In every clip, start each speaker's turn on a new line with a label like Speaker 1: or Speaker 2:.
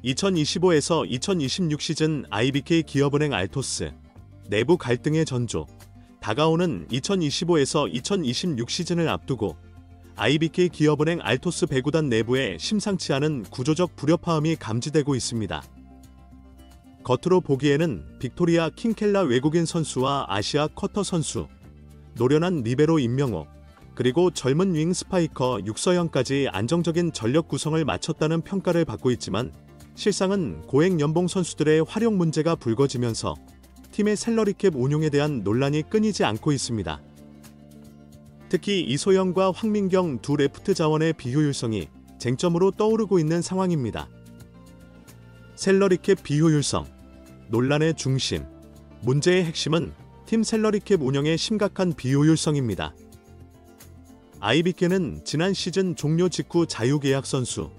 Speaker 1: 2025에서 2026 시즌 IBK 기업은행 알토스 내부 갈등의 전조. 다가오는 2025에서 2026 시즌을 앞두고 IBK 기업은행 알토스 배구단 내부에 심상치 않은 구조적 불협화음이 감지되고 있습니다. 겉으로 보기에는 빅토리아 킹켈라 외국인 선수와 아시아 쿼터 선수, 노련한 리베로 임명호, 그리고 젊은 윙 스파이커 육서영까지 안정적인 전력 구성을 마쳤다는 평가를 받고 있지만 실상은 고액 연봉 선수들의 활용 문제가 불거지면서 팀의 셀러리캡 운용에 대한 논란이 끊이지 않고 있습니다. 특히 이소영과 황민경 두 레프트 자원의 비효율성이 쟁점으로 떠오르고 있는 상황입니다. 셀러리캡 비효율성, 논란의 중심, 문제의 핵심은 팀 셀러리캡 운영의 심각한 비효율성입니다. IBK는 지난 시즌 종료 직후 자유계약 선수,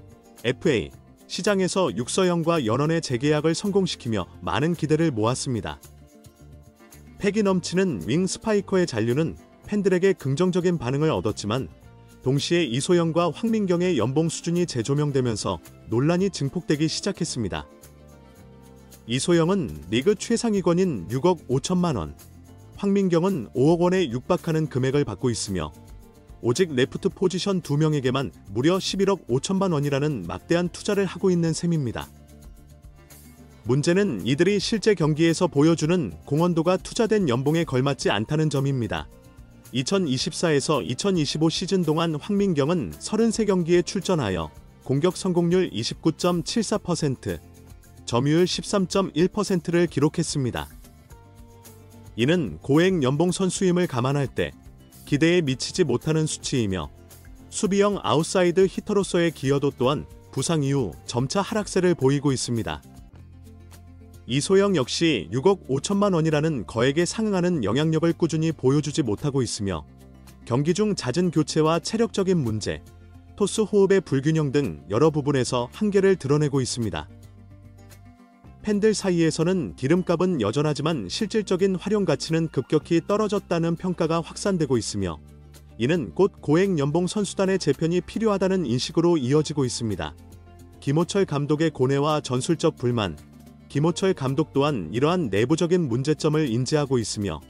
Speaker 1: FA, 시장에서 육서영과 연원의 재계약을 성공시키며 많은 기대를 모았습니다. 패기 넘치는 윙 스파이커의 잔류는 팬들에게 긍정적인 반응을 얻었지만 동시에 이소영과 황민경의 연봉 수준이 재조명되면서 논란이 증폭되기 시작했습니다. 이소영은 리그 최상위권인 6억 5천만 원, 황민경은 5억 원에 육박하는 금액을 받고 있으며 오직 레프트 포지션 2명에게만 무려 11억 5천만 원이라는 막대한 투자를 하고 있는 셈입니다. 문제는 이들이 실제 경기에서 보여주는 공헌도가 투자된 연봉에 걸맞지 않다는 점입니다. 2024에서 2025 시즌 동안 황민경은 33경기에 출전하여 공격 성공률 29.74%, 점유율 13.1%를 기록했습니다. 이는 고액 연봉 선수임을 감안할 때 기대에 미치지 못하는 수치이며 수비형 아웃사이드 히터로서의 기여도 또한 부상 이후 점차 하락세를 보이고 있습니다. 이소영 역시 6억 5천만 원이라는 거액에 상응하는 영향력을 꾸준히 보여주지 못하고 있으며 경기 중 잦은 교체와 체력적인 문제, 토스 호흡의 불균형 등 여러 부분에서 한계를 드러내고 있습니다. 팬들 사이에서는 기름값은 여전하지만 실질적인 활용 가치는 급격히 떨어졌다는 평가가 확산되고 있으며 이는 곧 고액 연봉 선수단의 재편이 필요하다는 인식으로 이어지고 있습니다. 김호철 감독의 고뇌와 전술적 불만, 김호철 감독 또한 이러한 내부적인 문제점을 인지하고 있으며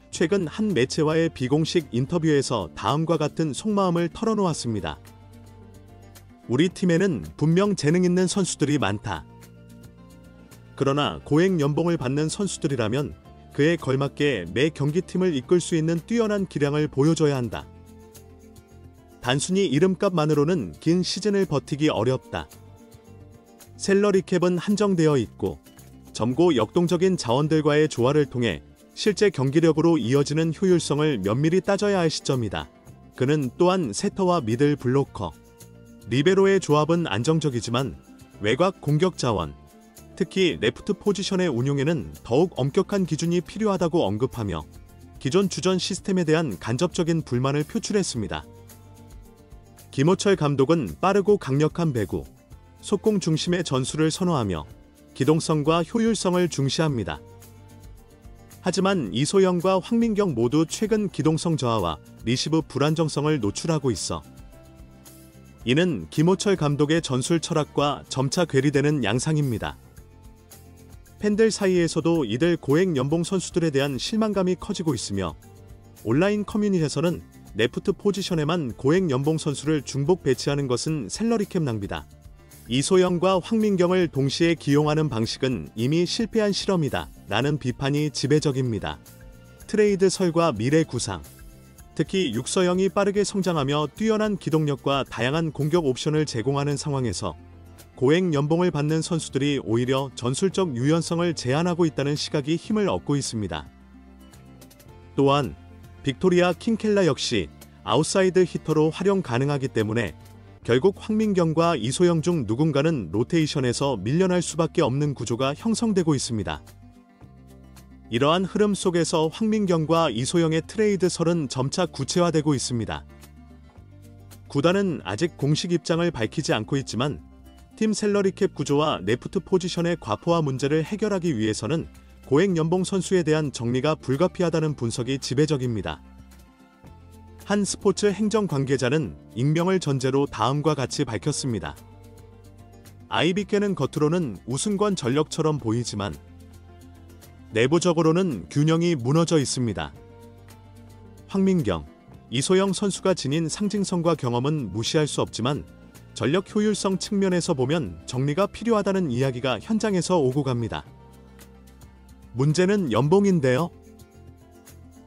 Speaker 1: 최근 한 매체와의 비공식 인터뷰에서 다음과 같은 속마음을 털어놓았습니다. 우리 팀에는 분명 재능 있는 선수들이 많다. 그러나 고액 연봉을 받는 선수들이라면 그에 걸맞게 매 경기팀을 이끌 수 있는 뛰어난 기량을 보여줘야 한다. 단순히 이름값만으로는 긴 시즌을 버티기 어렵다. 셀러리캡은 한정되어 있고 젊고 역동적인 자원들과의 조화를 통해 실제 경기력으로 이어지는 효율성을 면밀히 따져야 할 시점이다. 그는 또한 세터와 미들 블로커, 리베로의 조합은 안정적이지만 외곽 공격 자원, 특히 레프트 포지션의 운용에는 더욱 엄격한 기준이 필요하다고 언급하며 기존 주전 시스템에 대한 간접적인 불만을 표출했습니다. 김호철 감독은 빠르고 강력한 배구, 속공 중심의 전술을 선호하며 기동성과 효율성을 중시합니다. 하지만 이소영과 황민경 모두 최근 기동성 저하와 리시브 불안정성을 노출하고 있어 이는 김호철 감독의 전술 철학과 점차 괴리되는 양상입니다. 팬들 사이에서도 이들 고액 연봉 선수들에 대한 실망감이 커지고 있으며 온라인 커뮤니티에서는 레프트 포지션에만 고액 연봉 선수를 중복 배치하는 것은 셀러리캡 낭비다. 이소영과 황민경을 동시에 기용하는 방식은 이미 실패한 실험이다. 라는 비판이 지배적입니다. 트레이드설과 미래 구상, 특히 육서영이 빠르게 성장하며 뛰어난 기동력과 다양한 공격 옵션을 제공하는 상황에서 고액 연봉을 받는 선수들이 오히려 전술적 유연성을 제한하고 있다는 시각이 힘을 얻고 있습니다. 또한 빅토리아 킹켈라 역시 아웃사이드 히터로 활용 가능하기 때문에 결국 황민경과 이소영 중 누군가는 로테이션에서 밀려날 수밖에 없는 구조가 형성되고 있습니다. 이러한 흐름 속에서 황민경과 이소영의 트레이드설은 점차 구체화되고 있습니다. 구단은 아직 공식 입장을 밝히지 않고 있지만 팀 셀러리캡 구조와 레프트 포지션의 과포화 문제를 해결하기 위해서는 고액 연봉 선수에 대한 정리가 불가피하다는 분석이 지배적입니다. 한 스포츠 행정 관계자는 익명을 전제로 다음과 같이 밝혔습니다. IBK는 겉으로는 우승권 전력처럼 보이지만 내부적으로는 균형이 무너져 있습니다. 황민경, 이소영 선수가 지닌 상징성과 경험은 무시할 수 없지만 전력 효율성 측면에서 보면 정리가 필요하다는 이야기가 현장에서 오고 갑니다. 문제는 연봉인데요.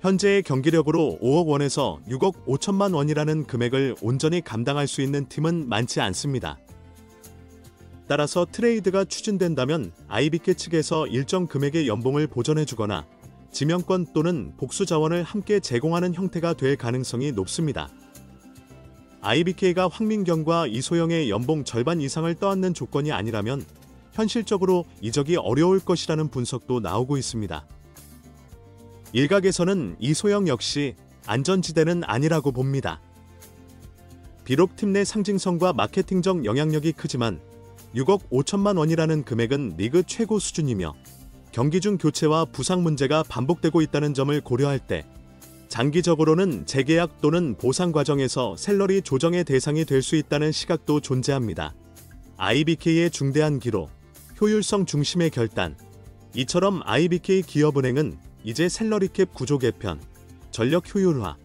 Speaker 1: 현재의 경기력으로 5억 원에서 6억 5천만 원이라는 금액을 온전히 감당할 수 있는 팀은 많지 않습니다. 따라서 트레이드가 추진된다면 IBK 측에서 일정 금액의 연봉을 보전해주거나 지명권 또는 복수 자원을 함께 제공하는 형태가 될 가능성이 높습니다. IBK가 황민경과 이소영의 연봉 절반 이상을 떠안는 조건이 아니라면 현실적으로 이적이 어려울 것이라는 분석도 나오고 있습니다. 일각에서는 이소영 역시 안전지대는 아니라고 봅니다. 비록 팀 내 상징성과 마케팅적 영향력이 크지만 6억 5천만 원이라는 금액은 리그 최고 수준이며 경기 중 교체와 부상 문제가 반복되고 있다는 점을 고려할 때 장기적으로는 재계약 또는 보상 과정에서 샐러리 조정의 대상이 될 수 있다는 시각도 존재합니다. IBK의 중대한 기로, 효율성 중심의 결단. 이처럼 IBK 기업은행은 이제 샐러리캡 구조 개편, 전력 효율화,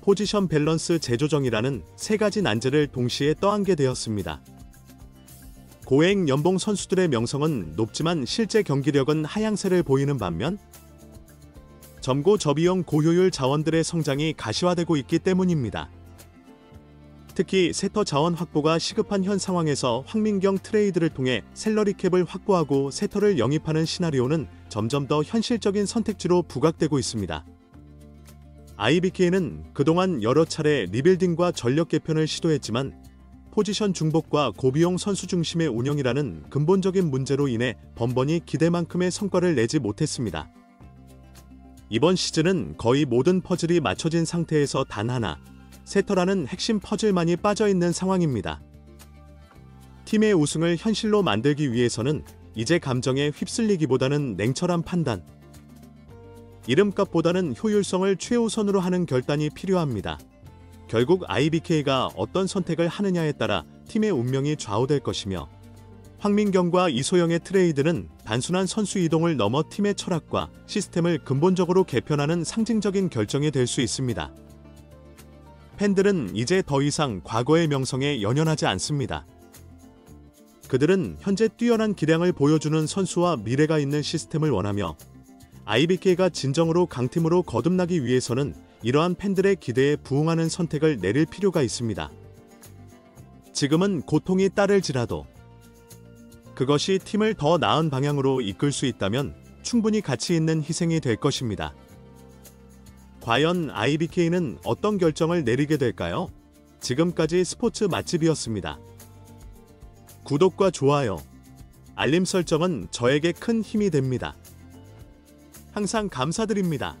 Speaker 1: 포지션 밸런스 재조정이라는 세 가지 난제를 동시에 떠안게 되었습니다. 고액 연봉 선수들의 명성은 높지만 실제 경기력은 하향세를 보이는 반면 점고 저비용 고효율 자원들의 성장이 가시화되고 있기 때문입니다. 특히 세터 자원 확보가 시급한 현 상황에서 황민경 트레이드를 통해 샐러리캡을 확보하고 세터를 영입하는 시나리오는 점점 더 현실적인 선택지로 부각되고 있습니다. IBK는 그동안 여러 차례 리빌딩과 전력 개편을 시도했지만 포지션 중복과 고비용 선수 중심의 운영이라는 근본적인 문제로 인해 번번이 기대만큼의 성과를 내지 못했습니다. 이번 시즌은 거의 모든 퍼즐이 맞춰진 상태에서 단 하나, 세터라는 핵심 퍼즐만이 빠져있는 상황입니다. 팀의 우승을 현실로 만들기 위해서는 이제 감정에 휩쓸리기보다는 냉철한 판단, 이름값보다는 효율성을 최우선으로 하는 결단이 필요합니다. 결국 IBK가 어떤 선택을 하느냐에 따라 팀의 운명이 좌우될 것이며 황민경과 이소영의 트레이드는 단순한 선수 이동을 넘어 팀의 철학과 시스템을 근본적으로 개편하는 상징적인 결정이 될 수 있습니다. 팬들은 이제 더 이상 과거의 명성에 연연하지 않습니다. 그들은 현재 뛰어난 기량을 보여주는 선수와 미래가 있는 시스템을 원하며 IBK가 진정으로 강팀으로 거듭나기 위해서는 이러한 팬들의 기대에 부응하는 선택을 내릴 필요가 있습니다. 지금은 고통이 따를지라도 그것이 팀을 더 나은 방향으로 이끌 수 있다면 충분히 가치 있는 희생이 될 것입니다. 과연 IBK는 어떤 결정을 내리게 될까요? 지금까지 스포츠 맛집이었습니다. 구독과 좋아요, 알림 설정은 저에게 큰 힘이 됩니다. 항상 감사드립니다.